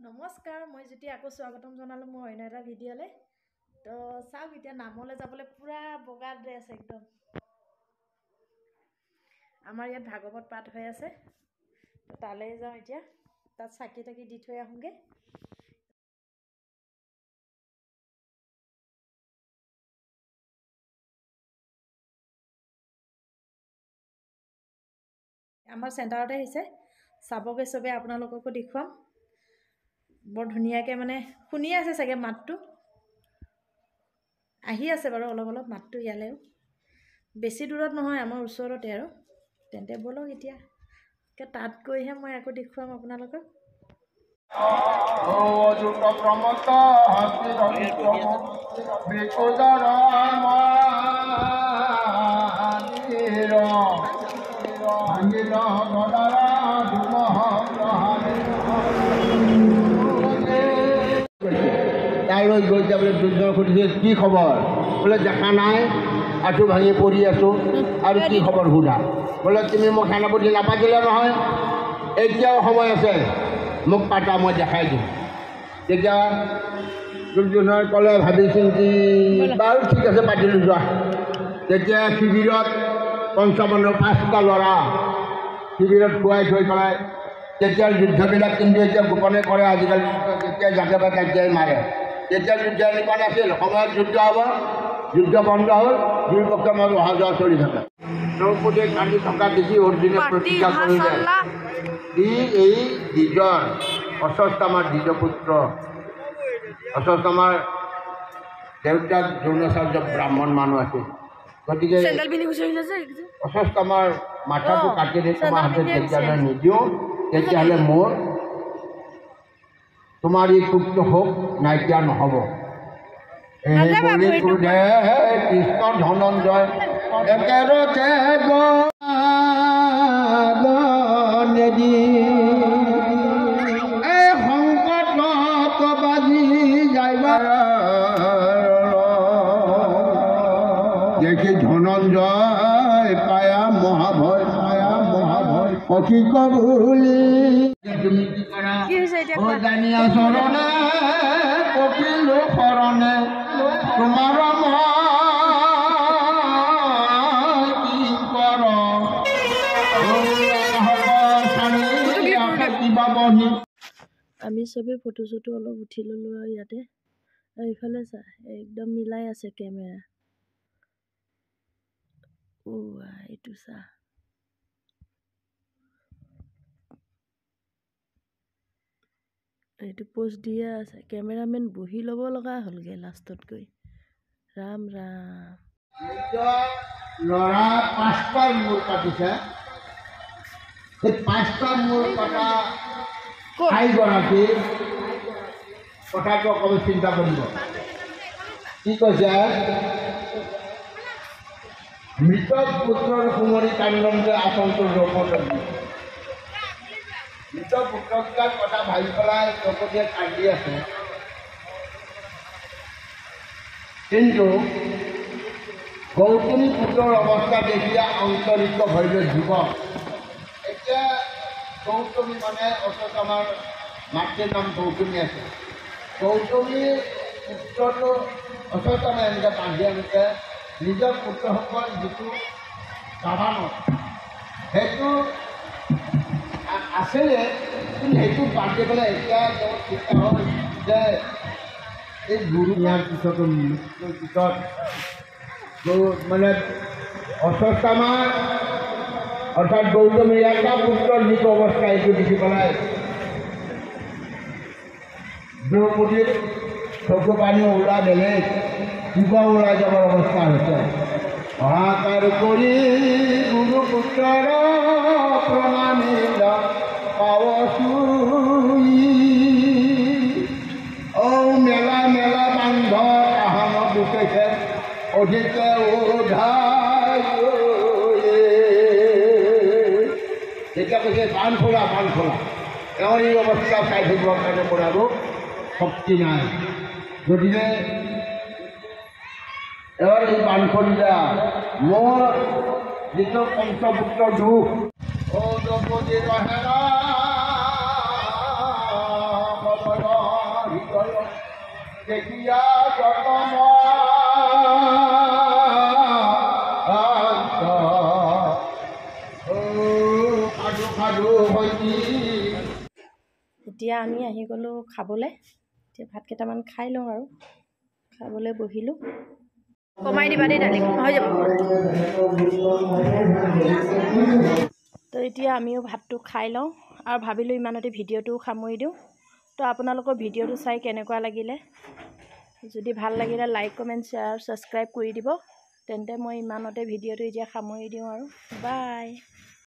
নমস্কাৰ, মই যেতিয়া আকৌ স্বাগতম জনালোঁ মোৰ অন্য এটা ভিডিঅ'লৈ। তো চাওক, এতিয়া নামলৈ যাবলৈ পূৰা বগা ড্ৰেছ একদম। আমাৰ ইয়াত ভাগৱত পাঠ হৈ আছে, তো তালৈ যাওঁ এতিয়া। তাত চাকি তাকি দি থৈ আহোঁগৈ। আমাৰ চেণ্টাৰতে আহিছে, চাবগৈ চবে, আপোনালোককো দেখুৱাম। বৰ ধুনীয়াকৈ মানে শুনি আছে চাগে মাতটো, আহি আছে বাৰু অলপ অলপ মাতটো ইয়ালৈও। বেছি দূৰত নহয়, আমাৰ ওচৰতে আৰু। তেন্তে ব'লক এতিয়া তাত গৈহে মই আকৌ দেখুৱাম আপোনালোকক। তালৈ গৈ যাবলৈ দুজনক সুধিছে, কি খবৰ? বোলে দেখা নাই, আঁঠু ভাঙি পৰি আছোঁ, আৰু কি খবৰ সোধা? বোলে তুমি মোক সেনাপতি নাপাতিলে নহয়, এতিয়াও সময় আছে, মোক পাতা, মই দেখাই দিম। তেতিয়া দুজনে ক'লে, ভাবি চিন্তি বাৰু ঠিক আছে, পাতিলোঁ যোৱা। তেতিয়া শিবিৰত ৫৫টা ল'ৰা শিবিৰত খুৱাই থৈ পেলাই তেতিয়া যুদ্ধবিলাক কিন্তু এতিয়া গোপনে কৰে। আজিকালি যেতিয়া যাকে পায় তেতিয়াই মাৰে। তেতিয়া যুদ্ধ এনেকুৱা নাছিল, সময়ত যুদ্ধ হ'ব, যুদ্ধ বন্ধ হ'ল, দুই পক্ষৰ মাজত অহা যোৱা চলি থাকে। দ্ৰৌপদীয়ে কান্দি থকা দেখি অৰ্জুনে প্ৰতিজ্ঞা কৰিলে, এই দ্বিজৰ অশ্বত্থামাৰ দ্বিজ পুত্ৰ, অশ্বত্থামাৰ দেউতাক দ্ৰোণাচাৰ্য ব্ৰাহ্মণ মানুহ আছিল। গতিকে অশ্বত্থামাৰ মাথাটো কাটি দি তোমাৰ হাতত যেতিয়ালৈ নিদিওঁ, তেতিয়াহ'লে মোৰ তোমাৰ এই পুত্ৰ হওক নাইকিয়া নহ'ব। কৃষ্ণ ধনঞ্জয় একেৰতে গদি এই সংকটত বাজি যাইবা দেখি ধনঞ্জয় পায়া মহাভয় অখি কবুলি তুমি কি কৰা জানিয়া চৰণে কপিলো শৰণে তোমাৰ কি কৰ কিবা বহি। আমি চবেই ফটো চটো অলপ উঠি ল'লোঁ আৰু ইয়াতে। আৰু ইফালে চা, একদম মিলাই আছে কেমেৰা। এইটো চা, এইটো পোষ্ট দিয়ে আছে। কেমেৰামেন বহি ল'ব লগা হ'লগৈ লাষ্টত গৈ। ৰাম ৰাম, ল'ৰা 5টাৰ মূৰ কাটিছে। সেই 5টা মূৰ কটা আইগৰাকী কথাটো অকণমান চিন্তা কৰিব। কি কৈছে? মৃত পুত্ৰৰ কুমৰী কান্দন আচলটোৰ ৰূপত মৃত পুত্ৰবিলাকৰ কথা ভাবি পেলাই দ্ৰৌপদীয়ে কান্দি আছে। কিন্তু গৌতমী পুত্ৰৰ অৱস্থা দেখিলে অন্তৰিত ভৈৰৱ যুৱক। এতিয়া গৌতমী মানে অশ্বত্থামাৰ মাতৃৰ নাম গৌতমী আছে। গৌতমীৰ পুত্ৰটো অশ্বত্থামাই এনেকৈ বান্ধি আনিছে। নিজৰ পুত্ৰসকল যিটো গাভানত সেইটো আছিলে, কিন্তু সেইটো বান্ধি পেলাই এতিয়া তেওঁ চিন্তা হ'ল যে এই গুৰু ইয়াৰ পিছতো মৃত্যুৰ পিছত মানে অশ্বত্থামাৰ অৰ্থাৎ গৌতমীৰ এটা পুত্ৰৰ যিটো অৱস্থা, এইটো দেখি পেলাই দ্ৰৌপদীৰ চকু পানী ওলাই বেলেগ কিবা ওলাই যাবৰ অৱস্থা হৈছে। হাহাকাৰ কৰি গুৰু পুত্ৰৰ প্ৰণামিল পাৱচুই মেলা মেলা বান্ধ আহন দুখেছে অধিকে উধাই। তেতিয়া কৈছে বান খোলা। এওঁৰ এই অৱস্থা চাই থাকিবৰ কাৰণে মোৰ আৰু শক্তি নাই। গতিকে এওঁৰ এই বান খোলা মোৰ যিটো পঞ্চপুত্ৰ দুখ দ্ৰৌপদীৰ হেৰা হৃদয় দেখিয়া যতম এতিয়া আমি আহি গ'লোঁ খাবলৈ। এতিয়া ভাত কেইটামান খাই লওঁ আৰু খাবলৈ বহিলোঁ। কমাই দিবা দেই দালি, হৈ যাব। তো এতিয়া আমিও ভাতটো খাই লওঁ আৰু ভাবিলোঁ ইমানতে ভিডিঅ'টোও সামৰি দিওঁ। তো আপোনালোকৰ ভিডিঅ'টো চাই কেনেকুৱা লাগিলে, যদি ভাল লাগিলে লাইক কমেণ্ট শ্বেয়াৰ ছাবস্ক্ৰাইব কৰি দিব। তেন্তে মই ইমানতে ভিডিঅ'টো এতিয়া সামৰি দিওঁ আৰু বাই।